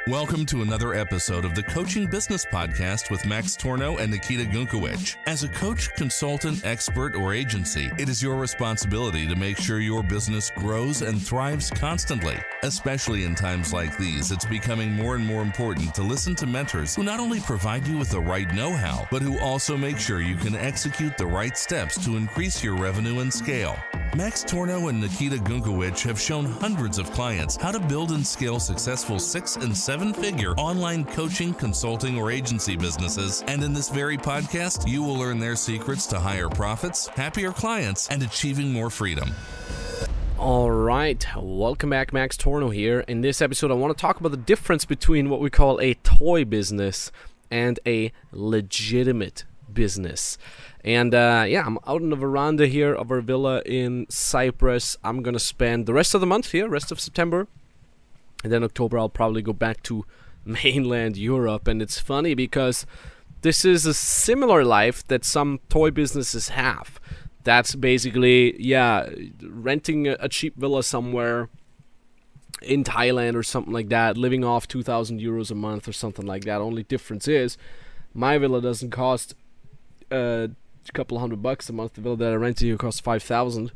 Welcome to another episode of the Coaching Business Podcast with Max Torno and Nikita Gunkowicz. As a coach, consultant, expert, or agency, it is your responsibility to make sure your business grows and thrives constantly. Especially in times like these, it's becoming more and more important to listen to mentors who not only provide you with the right know-how, but who also make sure you can execute the right steps to increase your revenue and scale. Max Torno and Nikita Gunkowicz have shown hundreds of clients how to build and scale successful 6- and 7-figure online coaching, consulting, or agency businesses. And in this very podcast, you will learn their secrets to higher profits, happier clients, and achieving more freedom. All right, welcome back. Max Torno here. In this episode, I want to talk about the difference between what we call a toy business and a legitimate business. And I'm out on the veranda here of our villa in Cyprus. I'm going to spend the rest of the month here, rest of September. And then October, I'll probably go back to mainland Europe. And it's funny because this is a similar life that some toy businesses have. That's basically, renting a cheap villa somewhere in Thailand or something like that, living off 2,000 euros a month or something like that. Only difference is my villa doesn't cost a couple $100 a month. The villa that I rented here costs 5,000.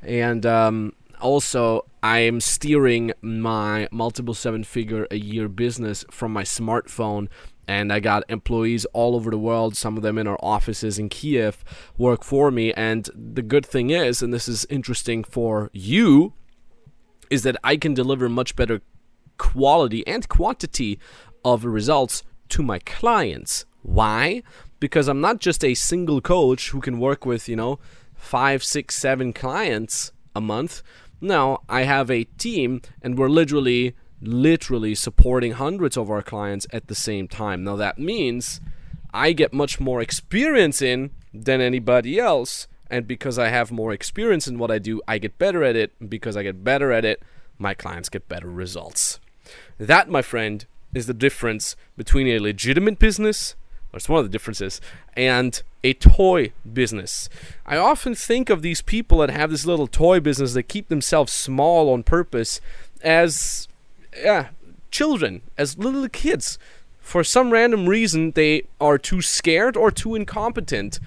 And also, I'm steering my multiple 7-figure a year business from my smartphone. And I got employees all over the world, some of them in our offices in Kiev, work for me. And the good thing is, and this is interesting for you, is that I can deliver much better quality and quantity of results to my clients. Why? Because I'm not just a single coach who can work with, 5, 6, 7 clients a month. No, I have a team, and we're literally supporting hundreds of our clients at the same time. Now that means I get much more experience in than anybody else, and because I have more experience in what I do, I get better at it, and because I get better at it, my clients get better results. That, my friend, is the difference between a legitimate business, or it's one of the differences, and a toy business. I often think of these people that have this little toy business that keep themselves small on purpose as children, as little kids. For some random reason, they are too scared or too incompetent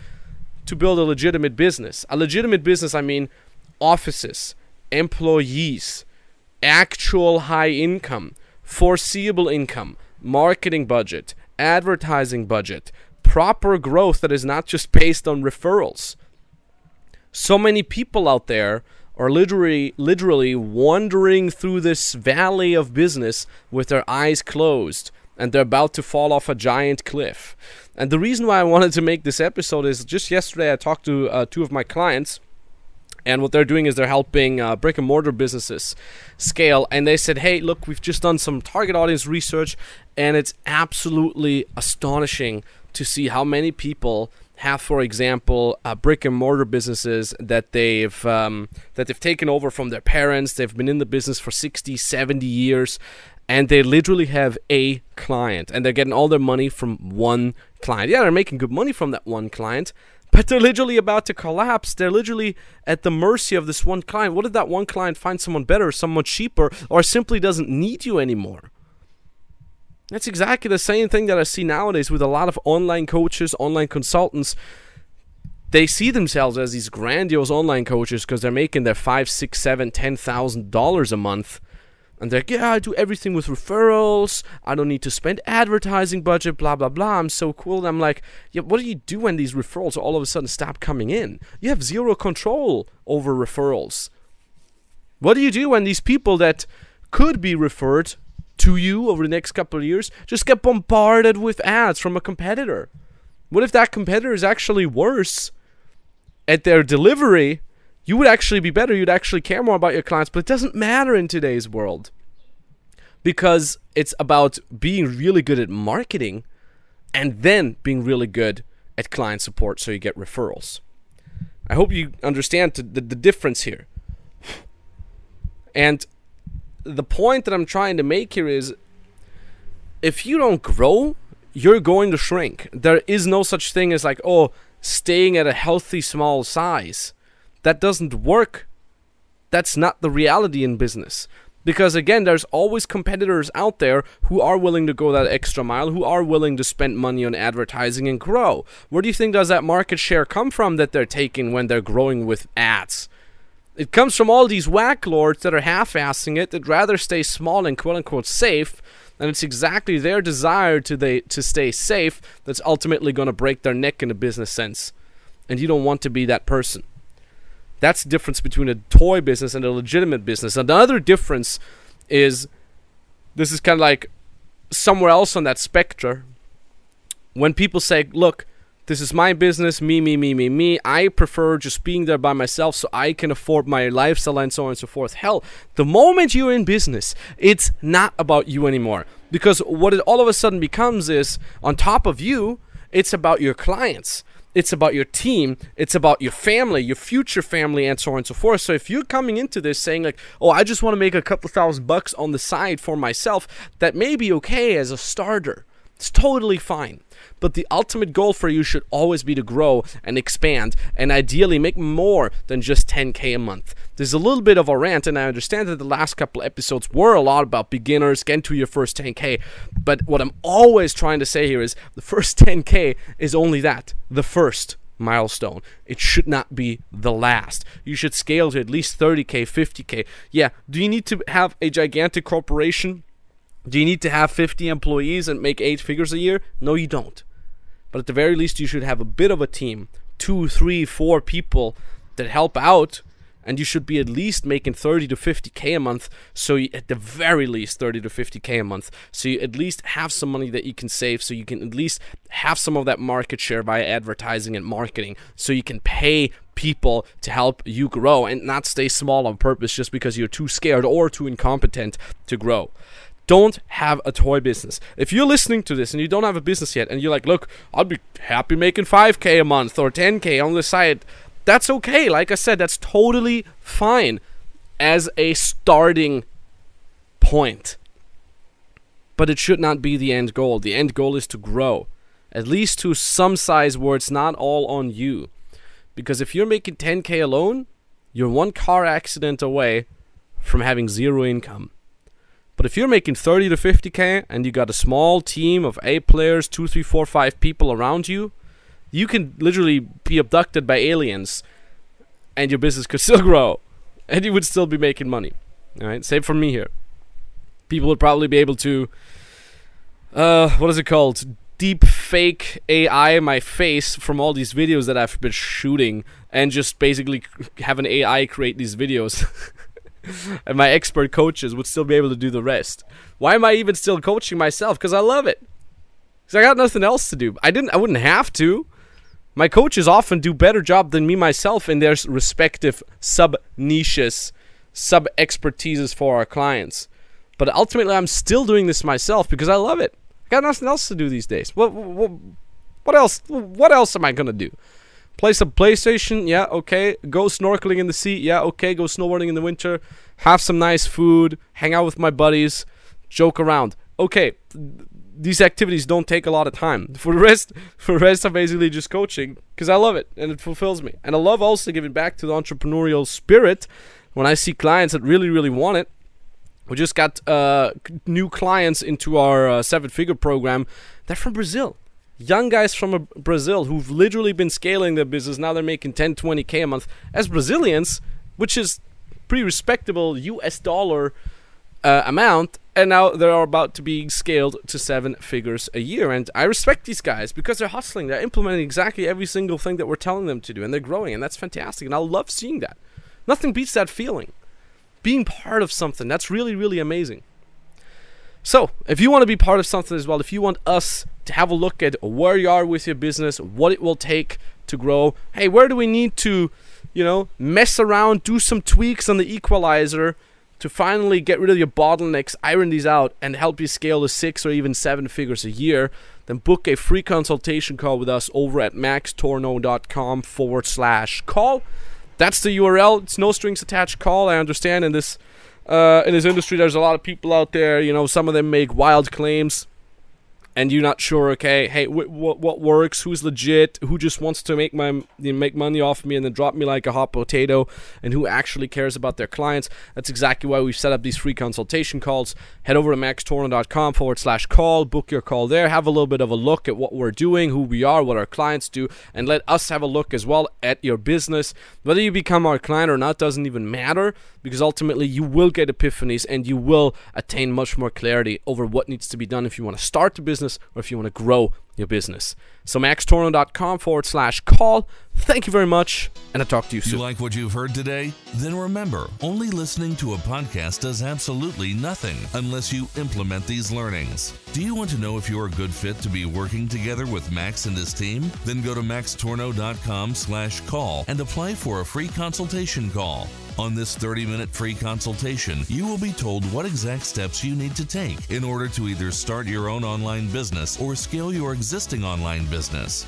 to build a legitimate business. A legitimate business, I mean offices, employees, actual high income, foreseeable income, marketing budget, advertising budget, proper growth that is not just based on referrals. So many people out there are literally wandering through this valley of business with their eyes closed, and they're about to fall off a giant cliff. And the reason why I wanted to make this episode is just yesterday I talked to 2 of my clients, and what they're doing is they're helping brick and mortar businesses scale. And they said, hey, look, we've just done some target audience research, and it's absolutely astonishing to see how many people have, for example, brick and mortar businesses that they've taken over from their parents. They've been in the business for 60, 70 years, and they literally have a client, and they're getting all their money from one client. Yeah, they're making good money from that one client, but they're literally about to collapse. They're literally at the mercy of this one client. What if that one client finds someone better, someone cheaper, or simply doesn't need you anymore? That's exactly the same thing that I see nowadays with a lot of online coaches, online consultants. They see themselves as these grandiose online coaches because they're making their $5,000, $6,000, $7,000, $10,000 a month. And they're like, I do everything with referrals. I don't need to spend advertising budget, blah, blah, blah. I'm so cool. And I'm like, what do you do when these referrals all of a sudden stop coming in? You have zero control over referrals. What do you do when these people that could be referred to you over the next couple of years just get bombarded with ads from a competitor? What if that competitor is actually worse at their delivery? You would actually be better. You'd actually care more about your clients, but it doesn't matter in today's world because it's about being really good at marketing and then being really good at client support so you get referrals. I hope you understand the difference here. And the point that I'm trying to make here is if you don't grow, you're going to shrink. There is no such thing as staying at a healthy small size. That doesn't work. That's not the reality in business. Because again, there's always competitors out there who are willing to go that extra mile, who are willing to spend money on advertising and grow. Where do you think does that market share come from that they're taking when they're growing with ads? It comes from all these whack lords that are half-assing it, that rather stay small and quote-unquote safe, and it's exactly their desire to stay safe that's ultimately going to break their neck in a business sense. And you don't want to be that person. That's the difference between a toy business and a legitimate business. Another difference is, this is kind of like somewhere else on that spectrum. When people say, look, this is my business, me, I prefer just being there by myself so I can afford my lifestyle and so on and so forth. Hell, the moment you're in business, it's not about you anymore. Because what it all of a sudden becomes is, on top of you, it's about your clients. It's about your team, it's about your family, your future family, and so on and so forth. So if you're coming into this saying like, oh, I just want to make a couple $1,000 on the side for myself, that may be okay as a starter. It's totally fine. But the ultimate goal for you should always be to grow and expand and ideally make more than just 10K a month. There's a little bit of a rant, and I understand that the last couple episodes were a lot about beginners, getting to your first 10K. But what I'm always trying to say here is the first 10K is only that, the first milestone. It should not be the last. You should scale to at least 30K, 50K. Yeah, do you need to have a gigantic corporation? Do you need to have 50 employees and make 8 figures a year? No, you don't. But at the very least, you should have a bit of a team, 2, 3, 4 people that help out, and you should be at least making 30 to 50K a month. So you, at the very least, 30 to 50K a month. So you at least have some money that you can save, so you can at least have some of that market share via advertising and marketing, so you can pay people to help you grow and not stay small on purpose just because you're too scared or too incompetent to grow. Don't have a toy business. If you're listening to this and you don't have a business yet and you're like, look, I'd be happy making 5K a month or 10K on the side, that's okay. Like I said, that's totally fine as a starting point. But it should not be the end goal. The end goal is to grow, at least to some size where it's not all on you. Because if you're making 10K alone, you're one car accident away from having zero income. But if you're making 30 to 50K and you got a small team of 8 players, 2, 3, 4, 5 people around you, you can literally be abducted by aliens and your business could still grow and you would still be making money. All right, same for me here. People would probably be able to, what is it called? Deep fake AI my face from all these videos that I've been shooting and just basically have an AI create these videos. And my expert coaches would still be able to do the rest. Why am I even still coaching myself? Because I love it. Because I got nothing else to do. I wouldn't have to. My coaches often do better job than me myself in their respective sub-niches, sub-expertises for our clients. But ultimately, I'm still doing this myself because I love it. I got nothing else to do these days. What else? What else am I gonna do? Play some PlayStation, yeah, okay. Go snorkeling in the sea, yeah, okay. Go snowboarding in the winter. Have some nice food. Hang out with my buddies. Joke around. Okay, these activities don't take a lot of time. For the rest, I'm basically just coaching because I love it and it fulfills me. And I love also giving back to the entrepreneurial spirit when I see clients that really, really want it. We just got new clients into our 7-figure program. They're from Brazil. Young guys from Brazil who've literally been scaling their business. Now they're making 10, 20K a month as Brazilians, which is pretty respectable US dollar amount. And now they're about to be scaled to 7 figures a year. And I respect these guys because they're hustling. They're implementing exactly every single thing that we're telling them to do. And they're growing. And that's fantastic. And I love seeing that. Nothing beats that feeling. Being part of something. That's really, really amazing. So, if you want to be part of something as well, if you want us to have a look at where you are with your business, what it will take to grow, hey, where do we need to, mess around, do some tweaks on the equalizer to finally get rid of your bottlenecks, iron these out, and help you scale to 6 or even 7 figures a year, then book a free consultation call with us over at maxtorno.com/call. That's the URL. It's no strings attached call. I understand in this industry there's a lot of people out there, some of them make wild claims and you're not sure, okay, hey, what works, who's legit, who just wants to make money off me and then drop me like a hot potato, and who actually cares about their clients. That's exactly why we've set up these free consultation calls. Head over to maxtorno.com/call, book your call there, have a little bit of a look at what we're doing, who we are, what our clients do, and let us have a look as well at your business. Whether you become our client or not doesn't even matter, because ultimately you will get epiphanies and you will attain much more clarity over what needs to be done if you want to start the business or if you want to grow your business. So maxtorno.com/call. Thank you very much, and I'll talk to you soon. You like what you've heard today? Then remember, only listening to a podcast does absolutely nothing unless you implement these learnings. Do you want to know if you're a good fit to be working together with Max and his team? Then go to maxtorno.com/call and apply for a free consultation call. On this 30-minute free consultation, you will be told what exact steps you need to take in order to either start your own online business or scale your existing online business.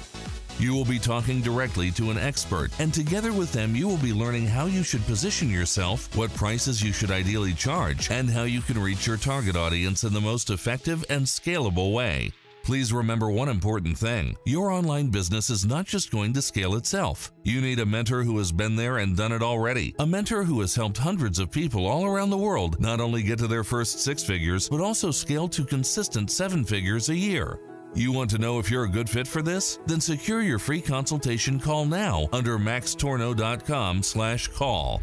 You will be talking directly to an expert, and together with them you will be learning how you should position yourself, what prices you should ideally charge, and how you can reach your target audience in the most effective and scalable way. Please remember one important thing. Your online business is not just going to scale itself. You need a mentor who has been there and done it already. A mentor who has helped hundreds of people all around the world not only get to their first 6 figures, but also scale to consistent 7 figures a year. You want to know if you're a good fit for this? Then secure your free consultation call now under maxtorno.com/call.